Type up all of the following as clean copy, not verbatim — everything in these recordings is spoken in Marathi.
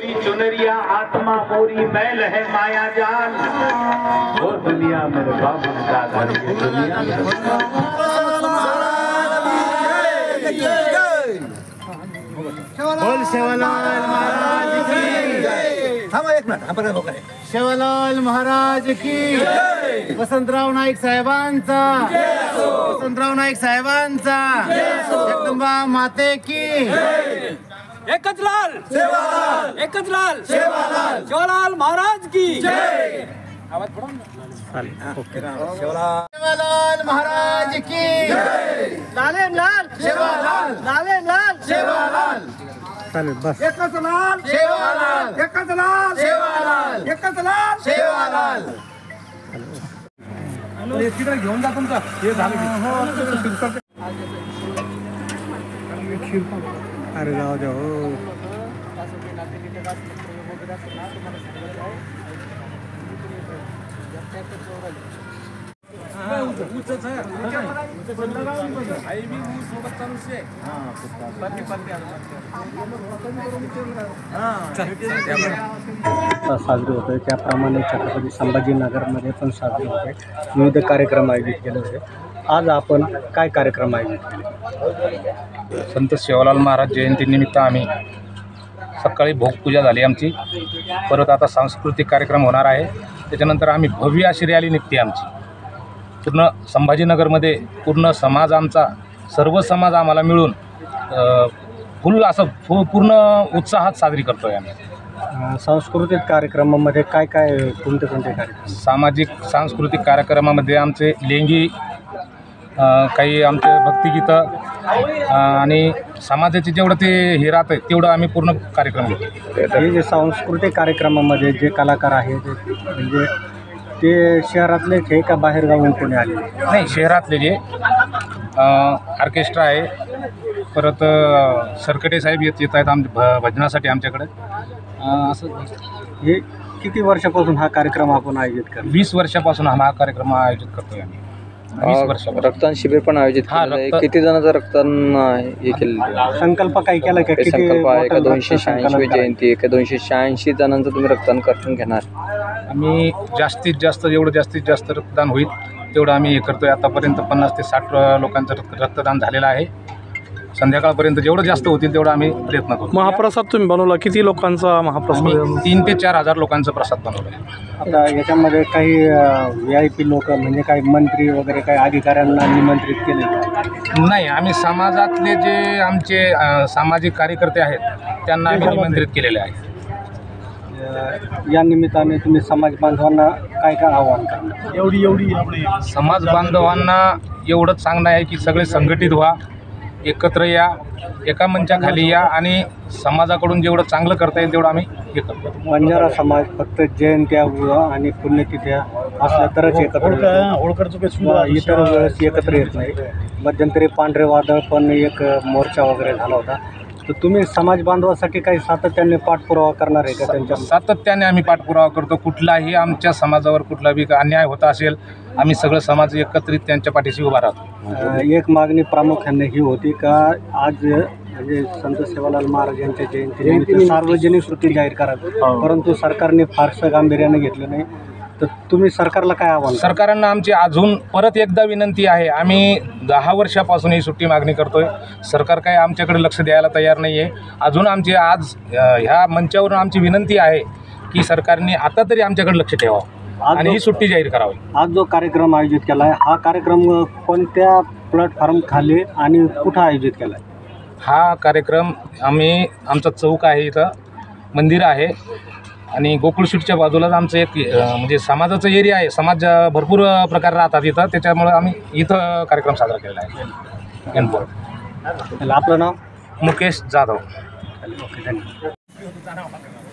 चुनरिया आत्मा मोरी मैल है माया जाल, वो दुनिया मेरे बाबू का घर, ये दुनिया बोल सेवालाल महाराज की एक मिनिट सेवालाल महाराज की वसंतराव नाईक साहेबांचा वसंतराव नाईक साहेबांचा जगदंबा माते की एकच लाल सेवालाल, एकच लाल सेवालाल, सेवालाल महाराज की जय। आवाज सेवालाल महाराज की लालेम लाल सेवालाल लालेम लाल सेवालाल चालेल बस एकच लाल सेवालाल एकच लाल सेवालाल एकच लाल सेवालाल तिकडे घेऊन जा तुमचा हे झालं अरे जाऊ द्या हो साजरे होते त्याप्रमाणे छत्रपती संभाजीनगरमध्ये पण साजरे होते. विविध कार्यक्रम आयोजित केले होते. आज आपण काय कार्यक्रम आयोजित केले? संत सेवालाल महाराज जयंतीनिमित्त आम्ही सकाळी भोगपूजा झाली आमची. परत आता सांस्कृतिक कार्यक्रम होणार आहे. त्याच्यानंतर आम्ही भव्य अशी रॅली निघते आमची. पूर्ण संभाजीनगरमध्ये पूर्ण समाज आमचा सर्व समाज आम्हाला मिळून फुल असं पूर्ण उत्साहात साजरी करतो आहे आम्ही. सांस्कृतिक कार्यक्रमामध्ये काय काय कोणते कार्यक्रम? सामाजिक सांस्कृतिक कार्यक्रमामध्ये आमचे लेंगी काही आमचे भक्तिगीतं आणि समाजाचे जेवढं ते हे राहतं तेवढं आम्ही पूर्ण कार्यक्रम घेतो. हे जे सांस्कृतिक कार्यक्रमामध्ये जे कलाकार आहेत म्हणजे ते शहरातलेच आहे का बाहेर गावून कोणी आले? नाही, शहरातले जे ऑर्केस्ट्रा आहे. परत सरकटे साहेब येत आहेत भजनासाठी आमच्याकडे. असं हे किती वर्षापासून हा कार्यक्रम आपण आयोजित करतो? 20 वर्षापासून हा कार्यक्रम आयोजित करतोय आम्ही. 20 वर्षापासून. रक्तदान शिबिर पण आयोजित केलेलं आहे. किती जणांचं रक्तदान हे केलेलं? संकल्प काय केला का? किती संकल्प आहे का? बॉटल 286 जयंती आहे का? 286 जणांचं तुम्ही रक्तदान करून घेणार? आम्ही जास्तीत जास्त रक्तदान होईल तेवढं आम्ही हे करतोय. आतापर्यंत 50 ते 60 लोकांचं रक्तदान झालेलं आहे. संध्याकाळपर्यंत जेवढं जास्त होतील तेवढं आम्ही प्रयत्न करू. महाप्रसाद तुम्ही बनवला, किती लोकांचा महाप्रसाद? 3 ते 4 हजार लोकांचा प्रसाद बनवला आहे. आता याच्यामध्ये काही VIP लोक म्हणजे काही मंत्री वगैरे काही अधिकाऱ्यांना निमंत्रित केले का? नाही, आम्ही समाजातले जे आमचे सामाजिक कार्यकर्ते आहेत त्यांना आम्ही निमंत्रित केलेले आहे. या निमित्ताने तुम्ही समाज बांधवांना काय काय आवाहन करणार? समाज बांधवांना एवढंच सांगणं आहे की सगळे संघटित व्हा, एकत्र या, एका मंचाखाली या आणि समाजाकडून जेवढं चांगलं करता येईल तेवढं आम्ही हे करतो. बंजारा समाज फक्त जयंत्या आणि पुण्यतिथ्या असल्या तरच एकत्र येतो. इतर वेळेस एकत्र येत नाही. मध्यंतरी पांढरे वादळ पण एक मोर्चा वगैरे झाला होता. तर तुम्ही समाज बांधवासाठी काही सातत्याने पाठपुरावा करणार आहे का? त्यांच्या सातत्याने आम्ही पाठपुरावा करतो. कुठलाही आमच्या समाजावर कुठलाही अन्याय होता असेल आम्ही सगळं समाज एकत्रित त्यांच्या पाठीशी उभा राहतो. एक मागणी प्रामुख्याने ही होती का आज म्हणजे संत सेवालाल महाराज यांच्या जयंती सार्वजनिक सुट्टी जाहीर करावी, परंतु सरकारने फारसं गांभीर्याने घेतलं नाही. तर तुम्ही सरकारला काय आव्हान? सरकारांना आमची अजून परत एकदा विनंती आहे. आम्ही 10 वर्षापासून ही सुट्टी मागणी करतोय. सरकार काय आमच्याकडे लक्ष द्यायला तयार नाही आहे. अजून आमची आज ह्या मंचावरून आमची विनंती आहे की सरकारने आता तरी आमच्याकडे लक्ष ठेवावं आणि ही सुट्टी जाहीर करावी. आज जो कार्यक्रम आयोजित केला आहे हा कार्यक्रम कोणत्या प्लॅटफॉर्म खाली आणि कुठं आयोजित केला आहे? हा कार्यक्रम आमचा चौक आहे, इथं मंदिर आहे आणि गोकुळशीटच्या बाजूलाच आमचं एक म्हणजे समाजाचं एरिया आहे. समाज भरपूर प्रकार राहतात इथं, त्याच्यामुळे आम्ही इथं कार्यक्रम साजरा केलेला आहे. आपलं नाव? मुकेश जाधव.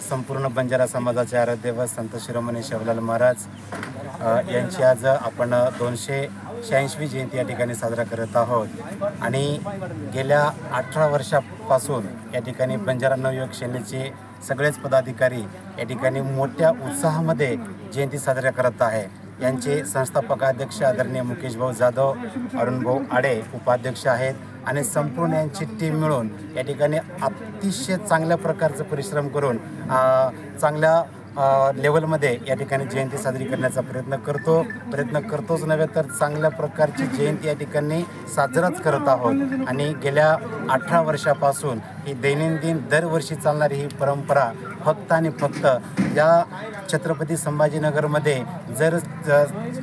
संपूर्ण बंजारा समाजाचे आराध्य संत शिरोमणी सेवालाल महाराज यांची आज आपण 286वी जयंती या ठिकाणी साजरा करत आहोत. आणि गेल्या 18 वर्षापासून या ठिकाणी बंजारा नवयुवक सेनेचे सगळेच पदाधिकारी या ठिकाणी मोठ्या उत्साहामध्ये जयंती साजरा करत आहे. यांचे संस्थापक अध्यक्ष आदरणीय मुकेश भाऊ जाधव, अरुण भाऊ आडे उपाध्यक्ष आहेत आणि संपूर्ण यांची टीम मिळून या ठिकाणी अतिशय चांगल्या प्रकारचं परिश्रम करून चांगल्या लेवलमध्ये या ठिकाणी जयंती साजरी करण्याचा प्रयत्न करतोच नव्हे तर चांगल्या प्रकारची जयंती या ठिकाणी साजराच करत आहोत. आणि गेल्या 18 वर्षापासून ही दैनंदिन दरवर्षी चालणारी ही परंपरा फक्त आणि फक्त या छत्रपती संभाजीनगरमध्ये जर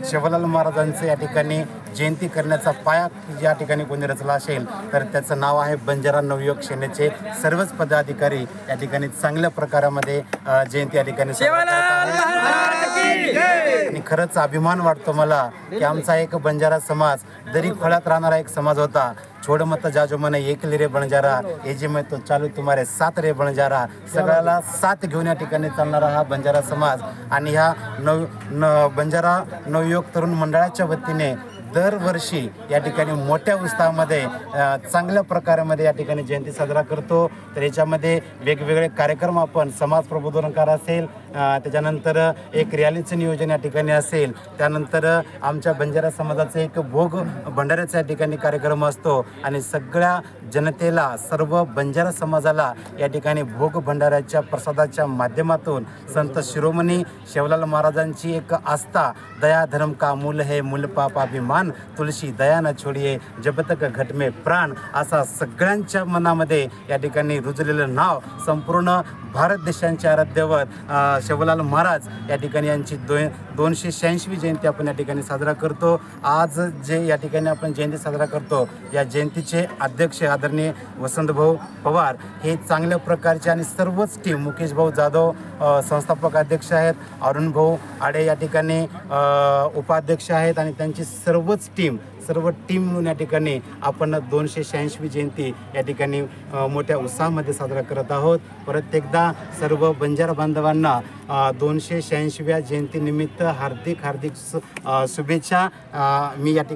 शिवलाल महाराजांचं या ठिकाणी जयंती करण्याचा पाया या ठिकाणी कोणी रचला असेल तर त्याचं नाव आहे बंजारा नवयुवक सेनेचे सर्वच पदाधिकारी या ठिकाणी चांगल्या प्रकारामध्ये जयंती या ठिकाणी आणि खरंच अभिमान वाटतो मला की आमचा एक बंजारा समाज दरी खोळ्यात राहणारा एक समाज होता. छोड मत जाजो मने एकली रे बंजारा हे जे मैं तो चालू तुम्हारे साथ रे बंजारा सगळ्याला साथ घेऊन या ठिकाणी चालणारा हा बंजारा समाज आणि ह्या बंजारा नवयुवक तरुण मंडळाच्या वतीने दरवर्षी या ठिकाणी मोठ्या उत्साहामध्ये चांगल्या प्रकारामध्ये या ठिकाणी जयंती साजरा करतो. तर याच्यामध्ये वेगवेगळे कार्यक्रम आपण समाज प्रबोधनकार असेल, त्याच्यानंतर एक रॅलीचं नियोजन या ठिकाणी असेल, त्यानंतर आमच्या बंजारा समाजाचं एक भोग भंडाऱ्याचा या ठिकाणी कार्यक्रम असतो आणि सगळ्या जनतेला सर्व बंजारा समाजाला या ठिकाणी भोग भंडाऱ्याच्या प्रसादाच्या माध्यमातून संत शिरोमणी शिवलाल महाराजांची एक आस्था दया धर्म का मूल है मूल पाप अभिमान तुलसी दया न छोडिये जब तक घट में प्राण असा सगळ्यांच्या मनामध्ये या ठिकाणी रुजलेलं नाव संपूर्ण भारत देशांचे आराध्यवत शिवलाल महाराज या ठिकाणी यांची 286वी जयंती आपण या ठिकाणी साजरा करतो. आज जे या ठिकाणी आपण जयंती साजरा करतो या जयंतीचे अध्यक्ष आदरणीय वसंतभाऊ पवार हे चांगल्या प्रकारचे आणि सर्वच टीम मुकेश भाऊ जाधव संस्थापक अध्यक्ष आहेत, अरुण भाऊ आडे या ठिकाणी उपाध्यक्ष आहेत आणि त्यांची सर्व टीम मिळून या ठिकाणी आपण 286वी जयंती या ठिकाणी मोठ्या उत्साहामध्ये साजरा करत आहोत. परत एकदा सर्व बंजारा बांधवांना 286व्या जयंतीनिमित्त हार्दिक शुभेच्छा. मी या ठिकाणी